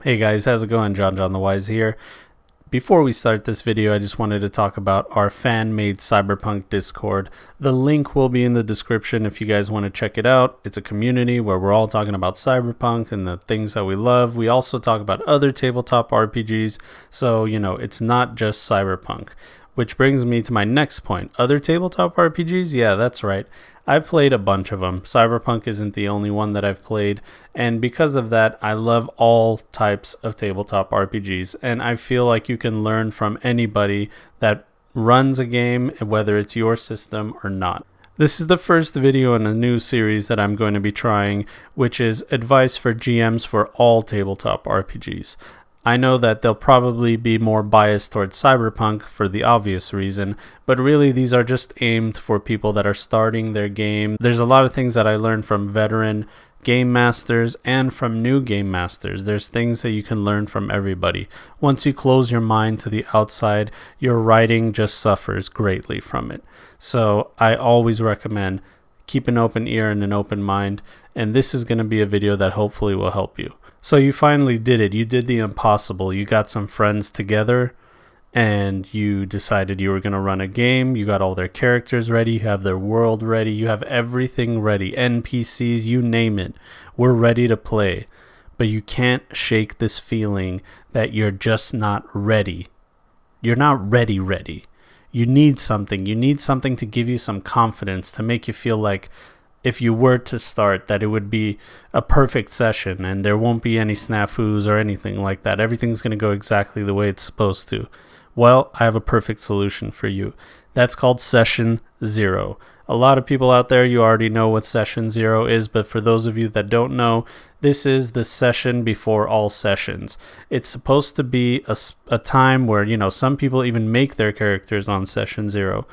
Hey guys, how's it going? JonJonTheWise here. Before we start this video, I just wanted to talk about our fan-made Cyberpunk Discord. The link will be in the description if you guys want to check it out. It's a community where we're all talking about Cyberpunk and the things that we love. We also talk about other tabletop RPGs, so it's not just Cyberpunk. Which brings me to my next point. Other tabletop RPGs? Yeah, that's right. I've played a bunch of them. Cyberpunk isn't the only one that I've played, and because of that, I love all types of tabletop RPGs, and I feel like you can learn from anybody that runs a game, whether it's your system or not. This is the first video in a new series that I'm going to be trying, which is advice for GMs for all tabletop RPGs. I know that they'll probably be more biased towards Cyberpunk for the obvious reason, but really these are just aimed for people that are starting their game. There's a lot of things that I learned from veteran game masters and from new game masters. There's things that you can learn from everybody. Once you close your mind to the outside, your writing just suffers greatly from it. So I always recommend keep an open ear and an open mind, and this is going to be a video that hopefully will help you. So you finally did it. You did the impossible. You got some friends together and you decided you were going to run a game. You got all their characters ready. You have their world ready. You have everything ready. NPCs, you name it. We're ready to play. But you can't shake this feeling that you're just not ready. You're not ready. You need something. You need something to give you some confidence, to make you feel like if you were to start, that it would be a perfect session and there won't be any snafus or anything like that. Everything's going to go exactly the way it's supposed to. Well, I have a perfect solution for you. That's called Session Zero. A lot of people out there, you already know what Session Zero is, but for those of you that don't know, this is the session before all sessions. It's supposed to be a time where, some people even make their characters on Session Zero.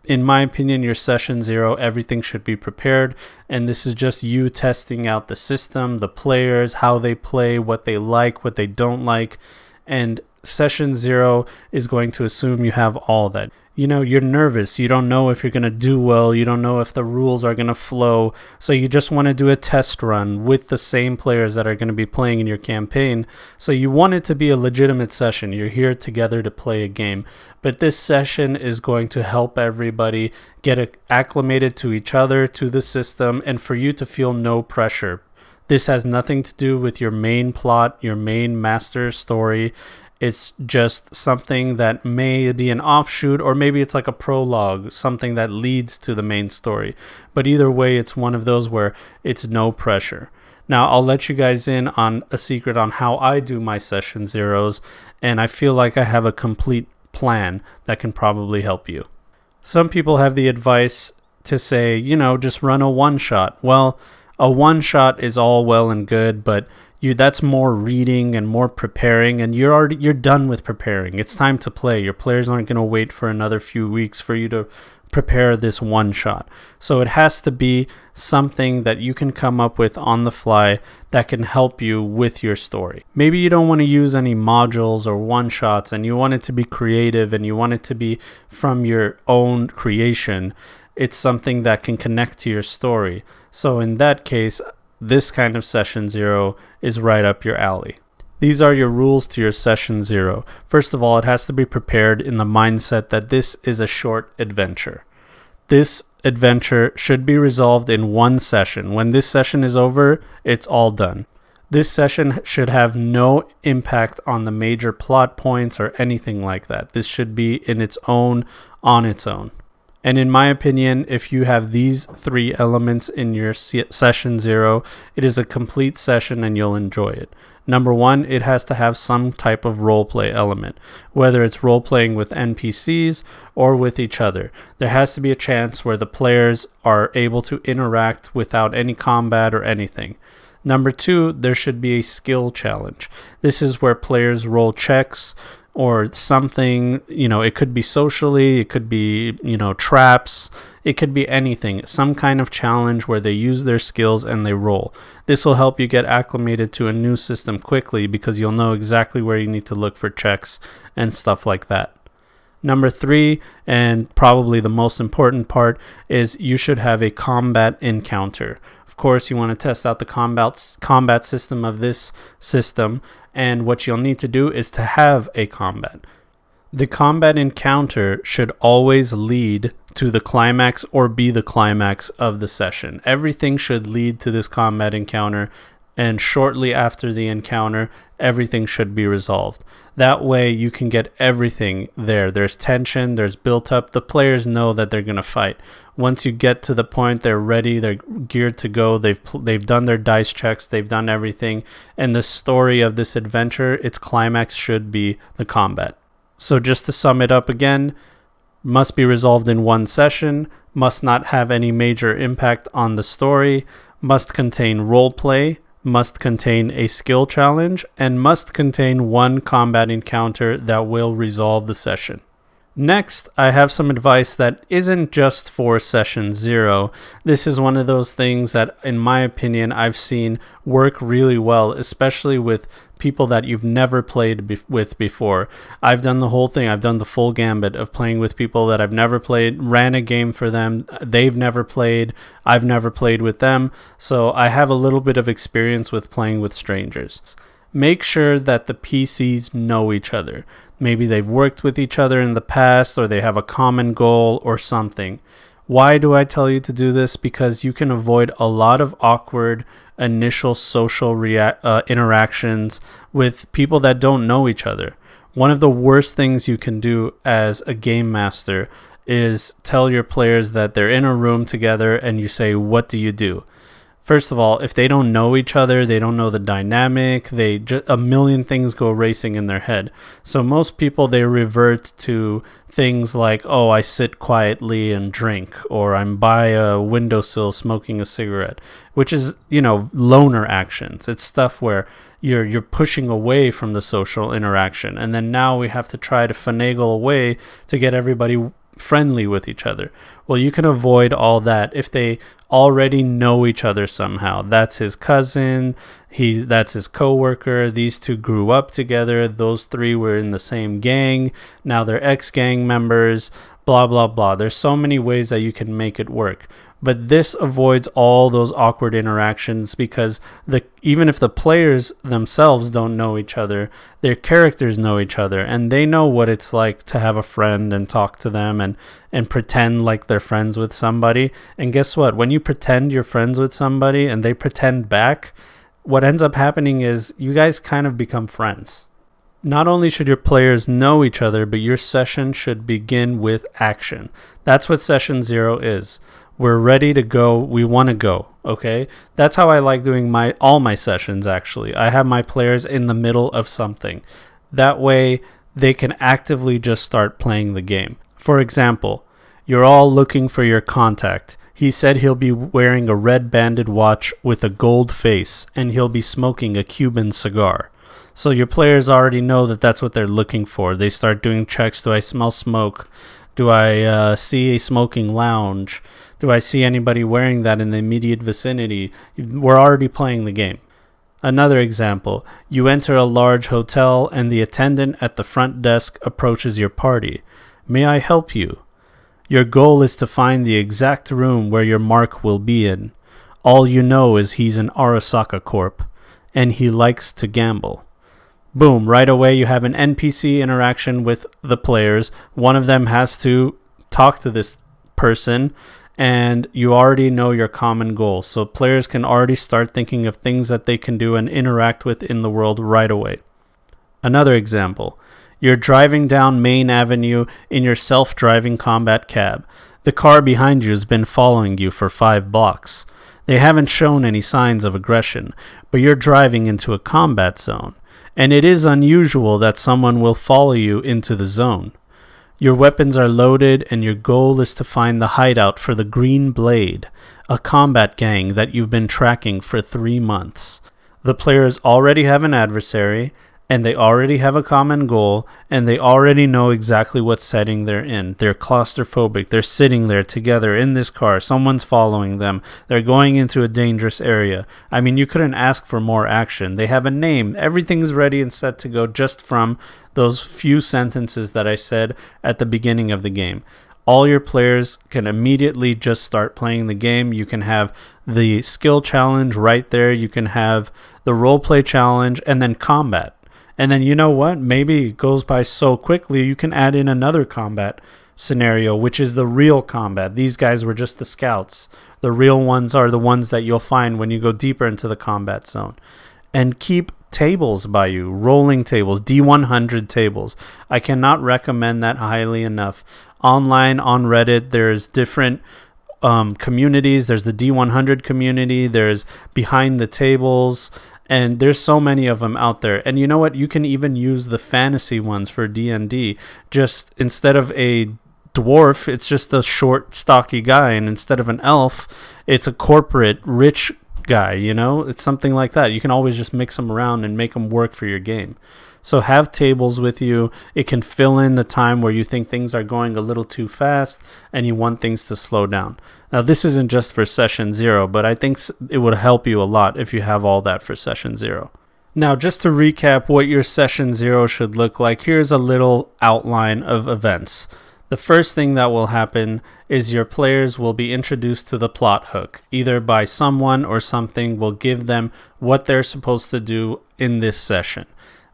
In my opinion, your Session Zero, everything should be prepared, and this is just you testing out the system, the players, how they play, what they like, what they don't like, and Session Zero is going to assume you have all that. You're nervous. You don't know if you're going to do well. You don't know if the rules are going to flow. So you just want to do a test run with the same players that are going to be playing in your campaign. So you want it to be a legitimate session. You're here together to play a game. But this session is going to help everybody get acclimated to each other, to the system, and for you to feel no pressure. This has nothing to do with your main plot, your main master story. It's just something that may be an offshoot, or maybe it's like a prologue, something that leads to the main story. But either way, it's one of those where it's no pressure. Now, I'll let you guys in on a secret on how I do my Session Zeros, and I feel like I have a complete plan that can probably help you. Some people have the advice to say, just run a one-shot. Well, a one-shot is all well and good, but that's more reading and more preparing, and you're done with preparing. It's time to play. Your players aren't going to wait for another few weeks for you to prepare this one shot. So it has to be something that you can come up with on the fly that can help you with your story. Maybe you don't want to use any modules or one shots, and you want it to be creative and you want it to be from your own creation. It's something that can connect to your story. So in that case, this kind of Session Zero is right up your alley. These are your rules to your Session Zero. First of all, it has to be prepared in the mindset that this is a short adventure. This adventure should be resolved in one session. When this session is over, it's all done. This session should have no impact on the major plot points or anything like that. This should be in its own, on its own. And in my opinion, if you have these three elements in your Session Zero, it is a complete session and you'll enjoy it. Number one, it has to have some type of roleplay element, whether it's role-playing with NPCs or with each other. There has to be a chance where the players are able to interact without any combat or anything. Number two, there should be a skill challenge. This is where players roll checks or something, it could be socially, it could be, traps, it could be anything, some kind of challenge where they use their skills and they roll. This will help you get acclimated to a new system quickly because you'll know exactly where you need to look for checks and stuff like that. Number 3, and probably the most important part, is you should have a combat encounter. Of course, you want to test out the combat system of this system, and what you'll need to do is to have a combat. The combat encounter should always lead to the climax or be the climax of the session. Everything should lead to this combat encounter, and shortly after the encounter, everything should be resolved. That way you can get everything there. There's tension, there's built up. The players know that they're going to fight. Once you get to the point, they're ready, they're geared to go. They've done their dice checks, they've done everything. And the story of this adventure, its climax should be the combat. So just to sum it up again, must be resolved in one session, must not have any major impact on the story, must contain roleplay, must contain a skill challenge, and must contain one combat encounter that will resolve the session. Next, I have some advice that isn't just for session 0. This is one of those things that, in my opinion, I've seen work really well, especially with people that you've never played with before. I've done the whole thing. I've done the full gambit of playing with people that I've never played, ran a game for them. They've never played. I've never played with them. So I have a little bit of experience with playing with strangers. Make sure that the PCs know each other. Maybe they've worked with each other in the past, or they have a common goal or something. Why do I tell you to do this? Because you can avoid a lot of awkward initial social interactions with people that don't know each other. One of the worst things you can do as a game master is tell your players that they're in a room together and you say, "What do you do?" First of all, if they don't know each other, they don't know the dynamic, a million things go racing in their head. So most people, they revert to things like, oh, I sit quietly and drink, or I'm by a windowsill smoking a cigarette, which is, loner actions. It's stuff where you're pushing away from the social interaction. And then now we have to try to finagle a way to get everybody friendly with each other. Well, you can avoid all that if they already know each other somehow. That's his cousin, that's his coworker. These two grew up together. Those three were in the same gang. Now they're ex-gang members, blah, blah, blah. There's so many ways that you can make it work. But this avoids all those awkward interactions because even if the players themselves don't know each other, their characters know each other, and they know what it's like to have a friend and talk to them and pretend like they're friends with somebody. And guess what? When you pretend you're friends with somebody and they pretend back, what ends up happening is you guys kind of become friends. Not only should your players know each other, but your session should begin with action. That's what session 0 is. We're ready to go. We want to go. Okay? That's how I like doing all my sessions, actually. I have my players in the middle of something. That way, they can actively just start playing the game. For example, you're all looking for your contact. He said he'll be wearing a red banded watch with a gold face, and he'll be smoking a Cuban cigar. So your players already know that that's what they're looking for. They start doing checks. Do I smell smoke? Do I see a smoking lounge? Do I see anybody wearing that in the immediate vicinity? We're already playing the game. Another example, you enter a large hotel and the attendant at the front desk approaches your party. May I help you? Your goal is to find the exact room where your mark will be in. All you know is he's an Arasaka Corp, and he likes to gamble. Boom, right away you have an NPC interaction with the players. One of them has to talk to this person, and you already know your common goal. So players can already start thinking of things that they can do and interact with in the world right away. Another example, you're driving down Main Avenue in your self-driving combat cab. The car behind you has been following you for 5 blocks. They haven't shown any signs of aggression, but you're driving into a combat zone. And it is unusual that someone will follow you into the zone. Your weapons are loaded, and your goal is to find the hideout for the Green Blade, a combat gang that you've been tracking for 3 months. The players already have an adversary, and they already have a common goal, and they already know exactly what setting they're in. They're claustrophobic. They're sitting there together in this car. Someone's following them. They're going into a dangerous area. I mean, you couldn't ask for more action. They have a name. Everything's ready and set to go just from those few sentences that I said at the beginning of the game. All your players can immediately just start playing the game. You can have the skill challenge right there. You can have the roleplay challenge and then combat. And then, you know what? Maybe it goes by so quickly, you can add in another combat scenario, which is the real combat. These guys were just the scouts. The real ones are the ones that you'll find when you go deeper into the combat zone. And keep tables by you, rolling tables, D100 tables. I cannot recommend that highly enough. Online, on Reddit, there's different communities. There's the D100 community. There's Behind the Tables. And there's so many of them out there. And you know what? You can even use the fantasy ones for D&D. Just instead of a dwarf, it's just a short, stocky guy. And instead of an elf, it's a corporate, rich guy, you know? It's something like that. You can always just mix them around and make them work for your game. So have tables with you. It can fill in the time where you think things are going a little too fast and you want things to slow down. Now, this isn't just for session 0, but I think it would help you a lot if you have all that for session 0. Now, just to recap what your session 0 should look like, here's a little outline of events. The first thing that will happen is your players will be introduced to the plot hook, either by someone or something will give them what they're supposed to do in this session.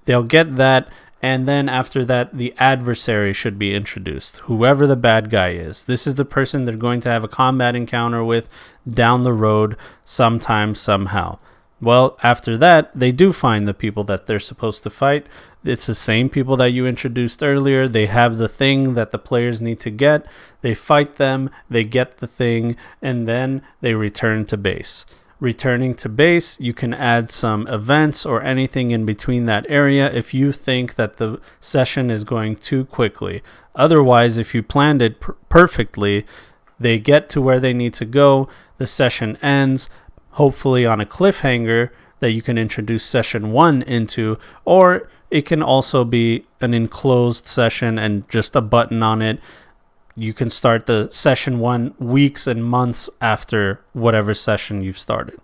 They'll get that, and then after that, the adversary should be introduced, whoever the bad guy is. This is the person they're going to have a combat encounter with down the road sometime, somehow. Well, after that, they do find the people that they're supposed to fight. It's the same people that you introduced earlier. They have the thing that the players need to get. They fight them, they get the thing, and then they return to base. Returning to base, you can add some events or anything in between that area if you think that the session is going too quickly. Otherwise, if you planned it perfectly, they get to where they need to go, the session ends, hopefully on a cliffhanger that you can introduce session 1 into, or it can also be an enclosed session and just a button on it. You can start the session 1 weeks and months after whatever session you've started.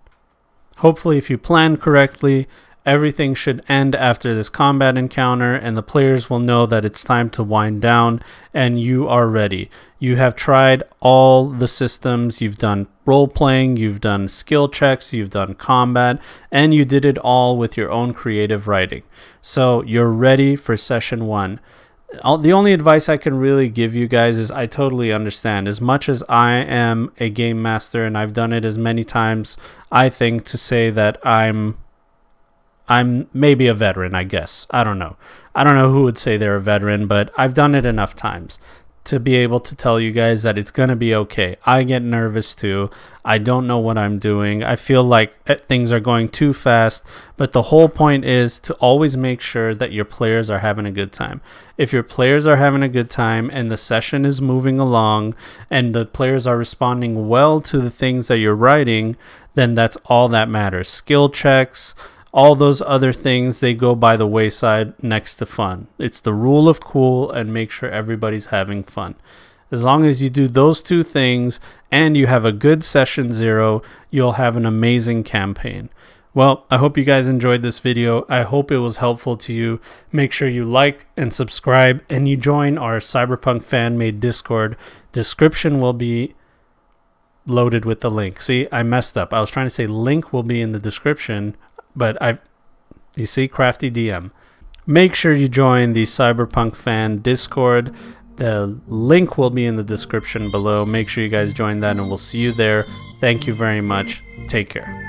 Hopefully, if you plan correctly, everything should end after this combat encounter and the players will know that it's time to wind down and you are ready. You have tried all the systems, you've done role-playing, you've done skill checks, you've done combat, and you did it all with your own creative writing. So you're ready for session 1. The only advice I can really give you guys is I totally understand. As much as I am a game master and I've done it as many times, I think to say that I'm maybe a veteran, I guess. I don't know. I don't know who would say they're a veteran, but I've done it enough times to be able to tell you guys that it's going to be okay. I get nervous too. I don't know what I'm doing. I feel like things are going too fast, but the whole point is to always make sure that your players are having a good time. If your players are having a good time and the session is moving along and the players are responding well to the things that you're writing, then that's all that matters. Skill checks, all those other things, they go by the wayside next to fun. It's the rule of cool and make sure everybody's having fun. As long as you do those two things and you have a good session 0, you'll have an amazing campaign. Well, I hope you guys enjoyed this video. I hope it was helpful to you. Make sure you like and subscribe and you join our Cyberpunk fan-made Discord. Description will be loaded with the link. See, I messed up. I was trying to say link will be in the description, but you see, crafty DM. Make sure you join the Cyberpunk fan Discord. The link will be in the description below. Make sure you guys join that and we'll see you there. Thank you very much. Take care.